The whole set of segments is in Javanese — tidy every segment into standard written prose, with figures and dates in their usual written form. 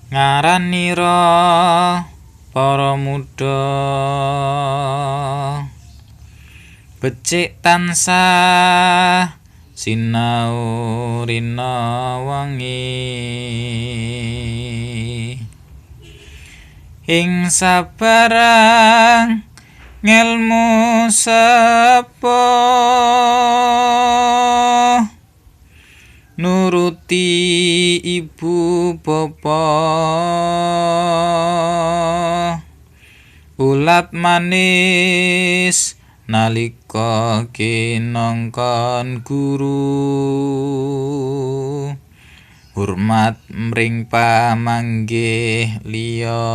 ngaranira para muda becik tansah sinau rina wangi ing sabarang ngelmu sepuh nuruti ibu bapa ulat manis nalika kinongkon guru hormat mring pamanggih liya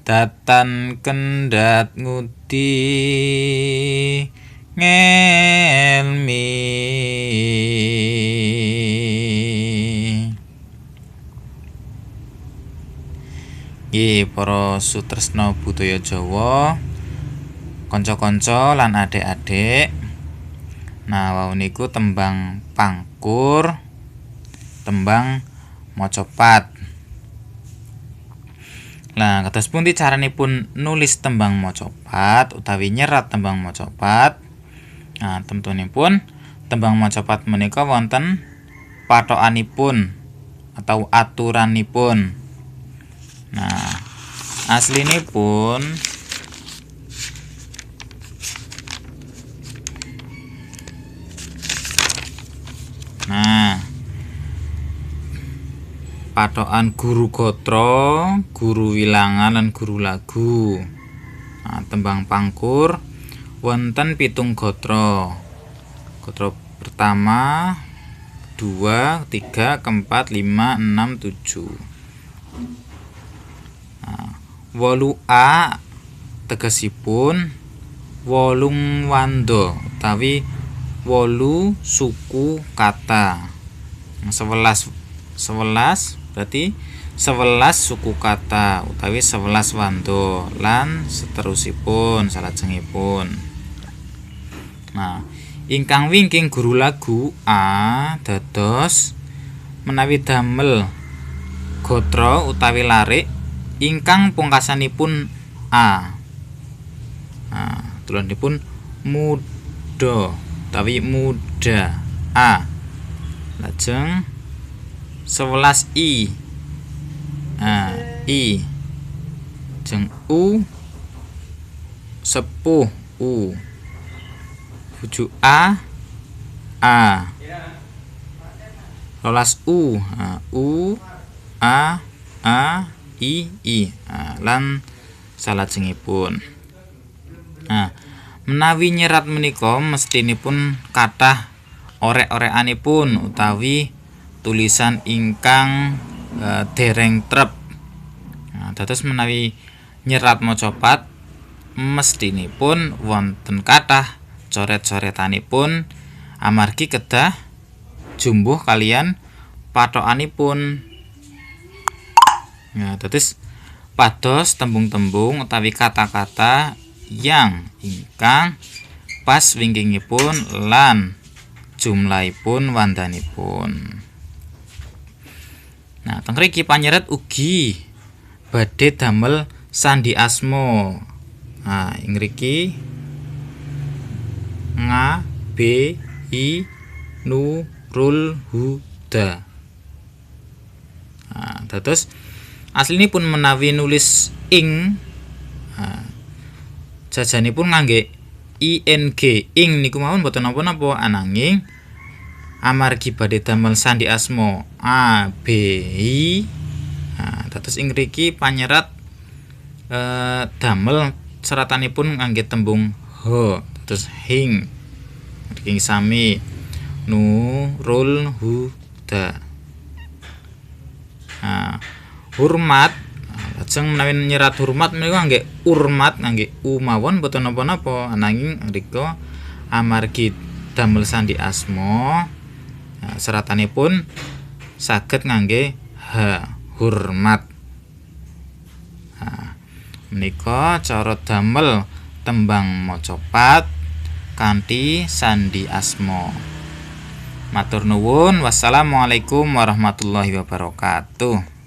datan kendhat ngudi ngelmi nggih para sutresna budaya Jawa kanca-kanca lan adik-adik. Nah, wau niku tembang pangkur, tembang macapat. Nah, kados pundi caranipun nulis tembang macapat utawi nyerat tembang macapat? Nah, temtunipun tembang macapat menika wonten pathokanipun atau aturanipun. Nah, aslinipun pathokan guru gatra, guru wilangan lan guru lagu. Nah, tembang pangkur wonten 7 gatra. Gatra pertama, 2, 3, 4, 5, 6, 7. Nah, 8A tegesipun 8 wanda utawi 8 suku kata. 11 berarti 11 suku kata utawi 11 wanda lan seterusipun salajengipun. Nah, ingkang wingking guru lagu A dados menawi damel gatra utawi larik ingkang pungkasanipun A. Nah, tulanipun muda utawi muda A. Lajeng 11 I. Nah, I. Jeng U sepuh U. 7 A. 12 U. Nah, U A I. Nah, lan salajengipun. Nah, menawi nyerat menika mestinipun kathah orek-orekanipun utawi tulisan ingkang dereng trep. Nah, dados menawi nyerat macapat mestinipun wonten kathah coret-coretanipun amargi kedah jumbuh kalian pathokanipun. Nah, dados pados tembung-tembung utawi kata-kata yang ingkang pas wingkingipun lan jumlahipun wandanipun. Nah, teng mriki panyeret ugi badhe damel sandi asma. Nah, ing mriki nga b i nurul huda. Nah, dados aslinipun menawi nulis ing jajanipun ngangge ing niku mawon boten napa-napa ananging amargi badhe damel sandi asma a b i. Nah, dados ing mriki panyerat damel seratanipun ngangge tembung h dados hing mriki sami nurul huda. Nah, hormat lajeng menawi nyerat hormat menika ngangge urmat ngangge u mawon boten napa-napa ananging mrika amargi damel sandi asma seratanipun saged ngangge h hormat. Nah, menika cara damel tembang macapat kanthi sandi asma. Matur nuwun. Wassalamualaikum warahmatullahi wabarakatuh.